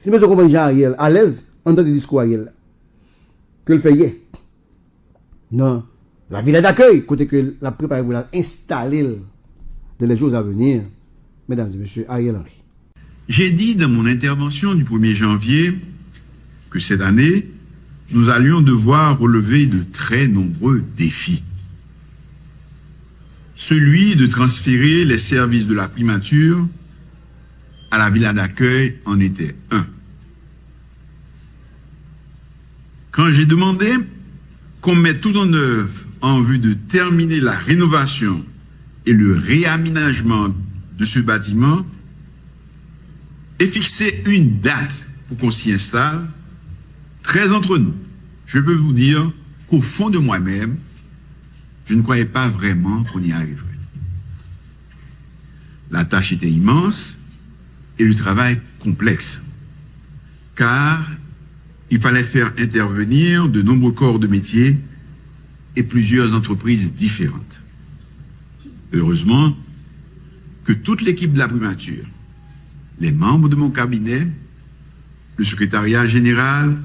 Si monsieur comprend Jean Ariel, à l'aise, en tant que discours Ariel, que le fait hier. Non. La ville d'accueil, côté que la préparée pour installer dans les jours à venir, mesdames et messieurs, Ariel Henry. J'ai dit dans mon intervention du 1er janvier que cette année, nous allions devoir relever de très nombreux défis. Celui de transférer les services de la primature à la villa d'accueil en était un. Quand j'ai demandé qu'on mette tout en œuvre en vue de terminer la rénovation et le réaménagement de ce bâtiment et fixer une date pour qu'on s'y installe, très entre nous, je peux vous dire qu'au fond de moi-même, je ne croyais pas vraiment qu'on y arriverait. La tâche était immense et le travail complexe, car il fallait faire intervenir de nombreux corps de métier et plusieurs entreprises différentes. Heureusement que toute l'équipe de la primature, les membres de mon cabinet, le secrétariat général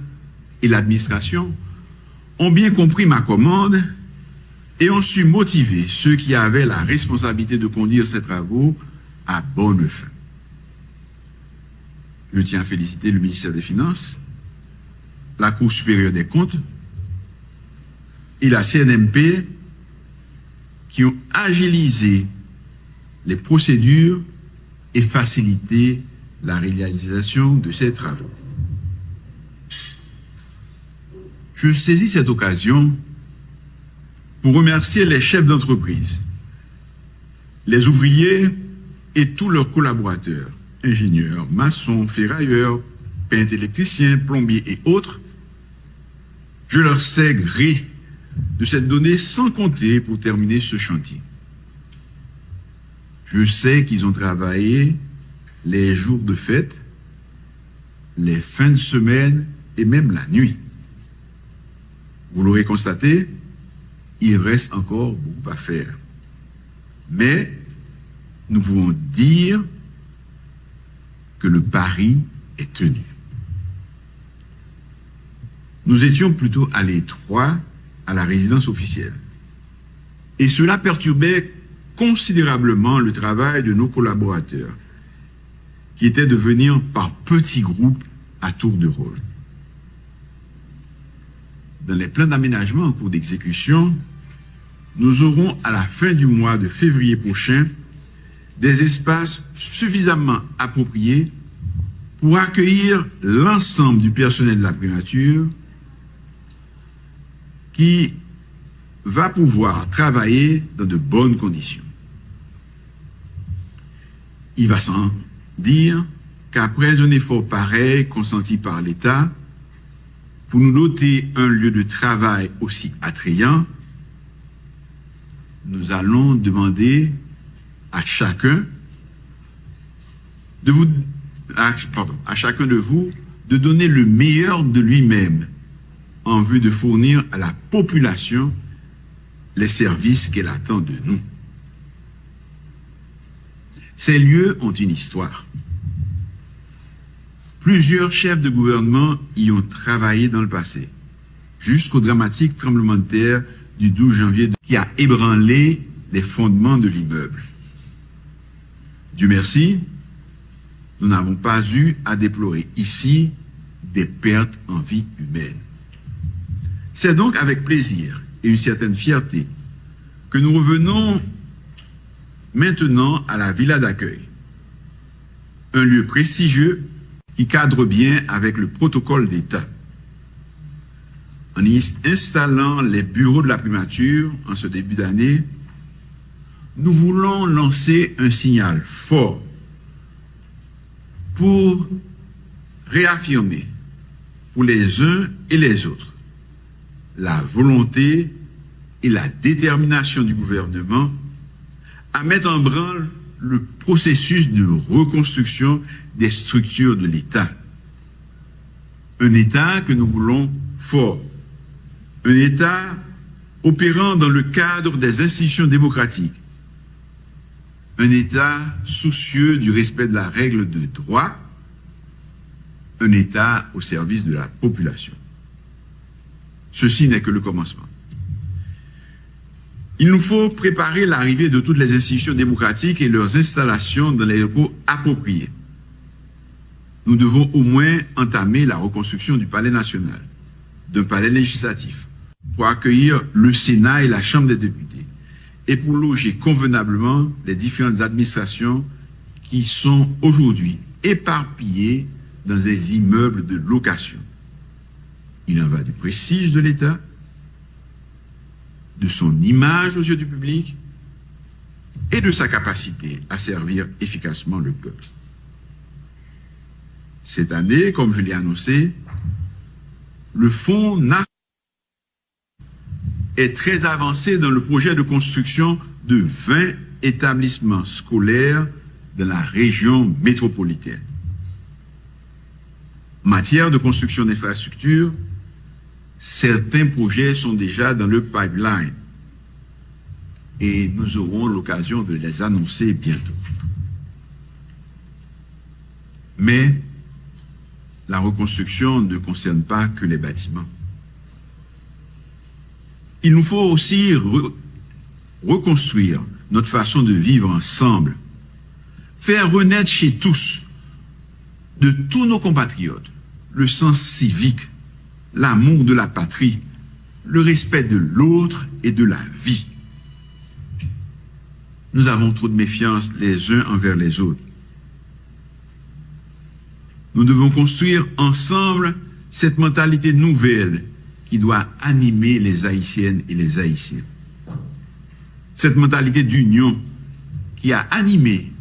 et l'administration ont bien compris ma commande et ont su motiver ceux qui avaient la responsabilité de conduire ces travaux à bonne fin. Je tiens à féliciter le ministère des Finances, la Cour supérieure des comptes et la CNMP qui ont agilisé les procédures et facilité la réalisation de ces travaux. Je saisis cette occasion pour remercier les chefs d'entreprise, les ouvriers et tous leurs collaborateurs, ingénieurs, maçons, ferrailleurs, peintres, électriciens, plombiers et autres. Je leur sais gré de cette donnée sans compter pour terminer ce chantier. Je sais qu'ils ont travaillé les jours de fête, les fins de semaine et même la nuit. Vous l'aurez constaté, il reste encore beaucoup à faire. Mais nous pouvons dire que le pari est tenu. Nous étions plutôt à l'étroit à la résidence officielle. Et cela perturbait considérablement le travail de nos collaborateurs, qui étaient de venir par petits groupes à tour de rôle. Dans les plans d'aménagement en cours d'exécution, nous aurons à la fin du mois de février prochain des espaces suffisamment appropriés pour accueillir l'ensemble du personnel de la primature qui va pouvoir travailler dans de bonnes conditions. Il va sans dire qu'après un effort pareil consenti par l'État, pour nous doter un lieu de travail aussi attrayant, nous allons demander à chacun de vous de donner le meilleur de lui-même en vue de fournir à la population les services qu'elle attend de nous. Ces lieux ont une histoire. Plusieurs chefs de gouvernement y ont travaillé dans le passé, jusqu'au dramatique tremblement de terre du 12 janvier qui a ébranlé les fondements de l'immeuble. Dieu merci, nous n'avons pas eu à déplorer ici des pertes en vie humaine. C'est donc avec plaisir et une certaine fierté que nous revenons maintenant à la villa d'accueil, un lieu prestigieux qui cadre bien avec le protocole d'État. En y installant les bureaux de la primature en ce début d'année, nous voulons lancer un signal fort pour réaffirmer pour les uns et les autres la volonté et la détermination du gouvernement à mettre en branle le processus de reconstruction des structures de l'État. Un État que nous voulons fort. Un État opérant dans le cadre des institutions démocratiques. Un État soucieux du respect de la règle de droit. un État au service de la population. Ceci n'est que le commencement. Il nous faut préparer l'arrivée de toutes les institutions démocratiques et leurs installations dans les locaux appropriés. Nous devons au moins entamer la reconstruction du palais national, d'un palais législatif, pour accueillir le Sénat et la Chambre des députés, et pour loger convenablement les différentes administrations qui sont aujourd'hui éparpillées dans des immeubles de location. Il en va du prestige de l'État, de son image aux yeux du public et de sa capacité à servir efficacement le peuple. Cette année, comme je l'ai annoncé, le Fonds national est très avancé dans le projet de construction de 20 établissements scolaires dans la région métropolitaine. En matière de construction d'infrastructures, certains projets sont déjà dans le pipeline et nous aurons l'occasion de les annoncer bientôt. Mais la reconstruction ne concerne pas que les bâtiments. Il nous faut aussi reconstruire notre façon de vivre ensemble, faire renaître chez tous, de tous nos compatriotes, le sens civique, l'amour de la patrie, le respect de l'autre et de la vie. Nous avons trop de méfiance les uns envers les autres. Nous devons construire ensemble cette mentalité nouvelle qui doit animer les Haïtiennes et les Haïtiens. Cette mentalité d'union qui a animé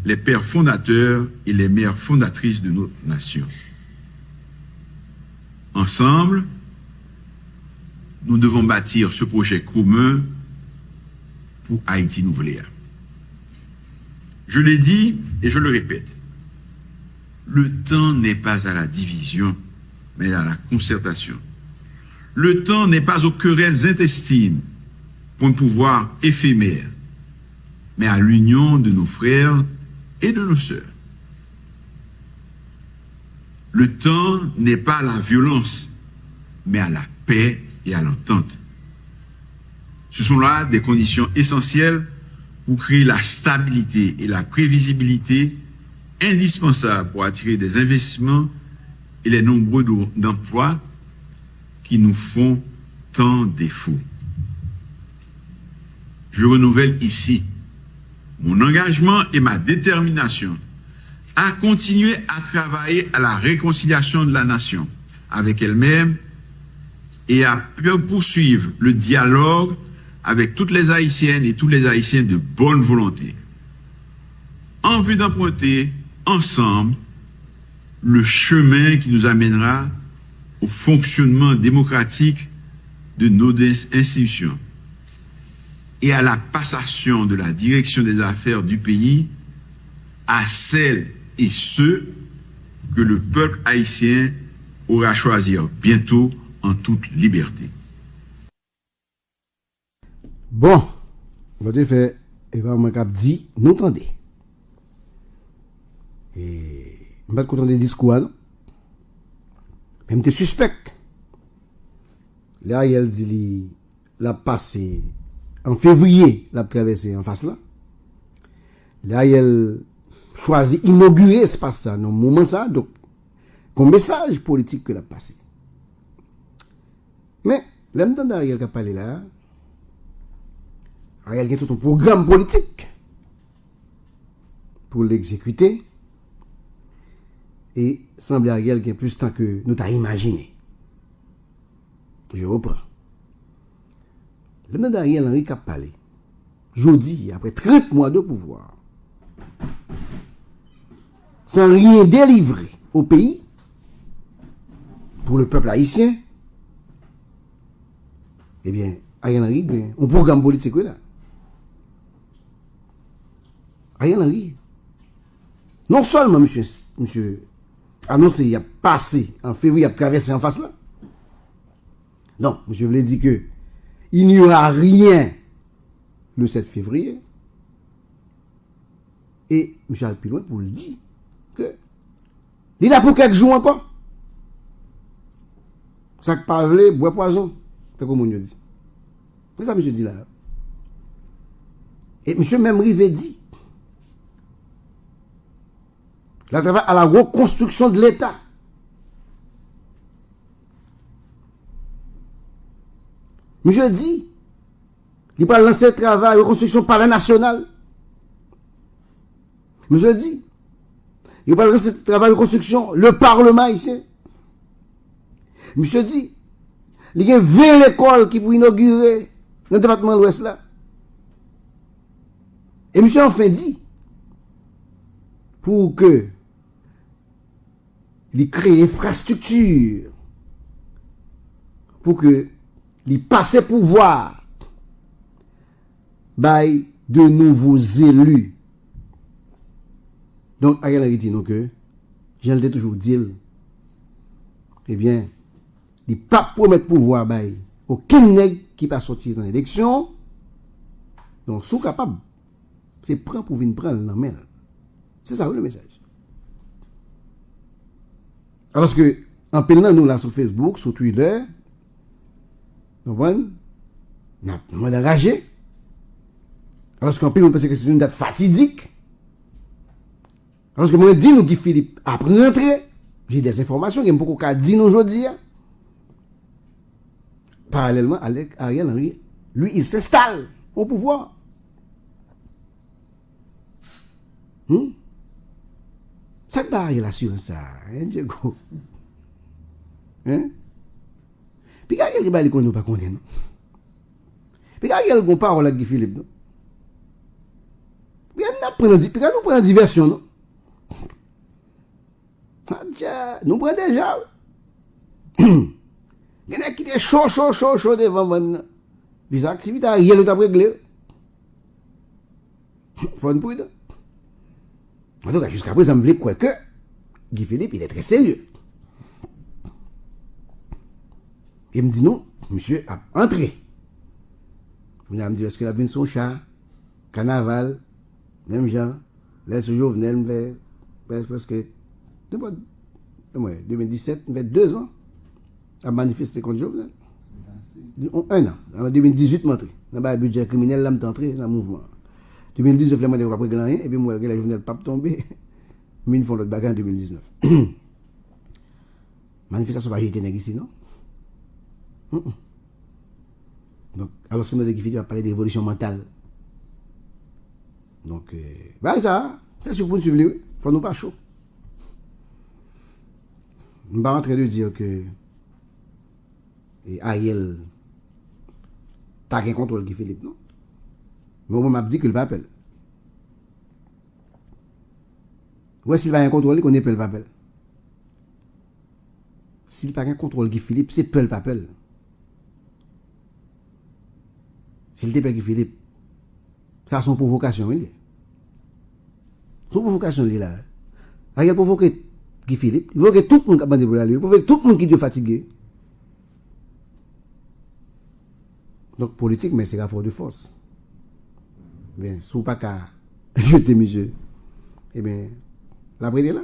les pères fondateurs et les mères fondatrices de notre nation. Ensemble, nous devons bâtir ce projet commun pour Haïti nouvelle. Je l'ai dit et je le répète, le temps n'est pas à la division, mais à la concertation. Le temps n'est pas aux querelles intestines pour un pouvoir éphémère, mais à l'union de nos frères et de nos sœurs. Le temps n'est pas à la violence, mais à la paix et à l'entente. Ce sont là des conditions essentielles pour créer la stabilité et la prévisibilité indispensables pour attirer des investissements et les nombreux d'emplois qui nous font tant défaut. Je renouvelle ici mon engagement et ma détermination à continuer à travailler à la réconciliation de la nation avec elle-même et à poursuivre le dialogue avec toutes les Haïtiennes et tous les Haïtiens de bonne volonté, en vue d'emprunter ensemble le chemin qui nous amènera au fonctionnement démocratique de nos institutions et à la passation de la direction des affaires du pays à celles et ceux que le peuple haïtien aura choisi bientôt en toute liberté. Bon, votre fait, Eva Makap dit, nous entendez. Et je ne suis pas content des discours, non? Même te suspect. Là, il dit, l'a passé en février, l'a traversé en face là. Là, il choisit inaugurer ce passe ça, dans le moment ça, donc, comme message politique que l'a passé. Mais, l'entend d'Ariel qui a parlé là, Ariel a tout un programme politique pour l'exécuter. Et semble Ariel qui a plus de temps que nous t'as imaginé. Je reprends. Le nom d'Ariel Henry qui a parlé, jeudi, après 30 mois de pouvoir, sans rien délivrer au pays, pour le peuple haïtien, eh bien, Ariel Henry, un programme politique là. Ariel Henry, non seulement monsieur annoncé, il a passé en février, il a traversé en face là. Non, monsieur voulait dire que il n'y aura rien le 7 février. Et monsieur Alpiloin pour le dire que Il a pour quelques jours encore. Ça que pas vle, bois poison. C'est comme on dit. C'est ça monsieur dit là. Et monsieur même Rivet dit. Là, travail à la reconstruction de l'État. Monsieur dit, il va lancer le travail de reconstruction par la nationale. Monsieur dit, il va lancer le travail de reconstruction, le Parlement ici. Monsieur dit, il y a 20 écoles qui pour inaugurer dans le département de l'Ouest là. Et monsieur enfin dit, pour que il crée infrastructure, pour que il passe pouvoir by de nouveaux élus. Donc, Ariel Henry dit non que, j'en ai toujours dit, eh bien, il ne pas promettre pouvoir by aucun nègre qui va sortir dans l'élection. Donc, sous capable, c'est prendre pour venir prendre la main. C'est ça le message. Alors que, en pelant nous là sur Facebook, sur Twitter, nous avons enragé. Alors qu'en pelant, on pense que c'est une date fatidique. Alors que moi, dis nous Guy Philippe, après rentrer, j'ai des informations qui me beaucoup qu'à dire aujourd'hui. Parallèlement, avec Ariel Henry, lui, il s'installe au pouvoir. Ça ne pas l'assurance, ça, hein, Diego? Hein? Puis, quand il y a des gens qui ne pas connaissent, non? Puis, quand il y a des parole avec Guy Philippe, non? Puis, nous prenons diversion, non? Nous prenons déjà. Il y en a qui sont chaud devant maintenant. Les activités, rien ne t'a réglé. Faut une prudence. En tout cas, jusqu'à présent, je me crois que Guy Philippe, il est très sérieux. Il me dit non, monsieur a entré. Vous me dit, est-ce que la venu son chat, carnaval, même genre, là, ce jour, venait presque 2017, il fait 2 ans à manifester contre Jovenel. 1 an. En 2018, je suis entré. Dans le budget criminel, là, je suis entré dans le mouvement. 2019, je suis après rien, et puis moi, la journée pas tombé. Mais ils font l'autre bagarre en 2019. Manifestation pas jeter ici, non? Donc, alors que nous avons parler d'évolution mentale. Donc, ça, c'est ce que vous suivez, il faut nous pas chaud. Je ne suis pas en train de dire que Ariel n'a rien contre Guy Philippe, non? Mais au moment où je dis qu'il va appeler. Ouais, s'il va rien contrôler, qu'on épelle papel. S'il n'a rien contrôle Guy Philippe, c'est peu le papel. S'il n'était pas Guy Philippe, ça a son provocation, il est. Son provocation, il est là. Ariel provoque Guy Philippe, il provoque tout le monde qui a bandé pour aller, il provoque tout le monde qui est fatigué. Donc, politique, mais c'est rapport de force. Bien, si vous pas qu'à jeter, monsieur, eh bien, la bride est là.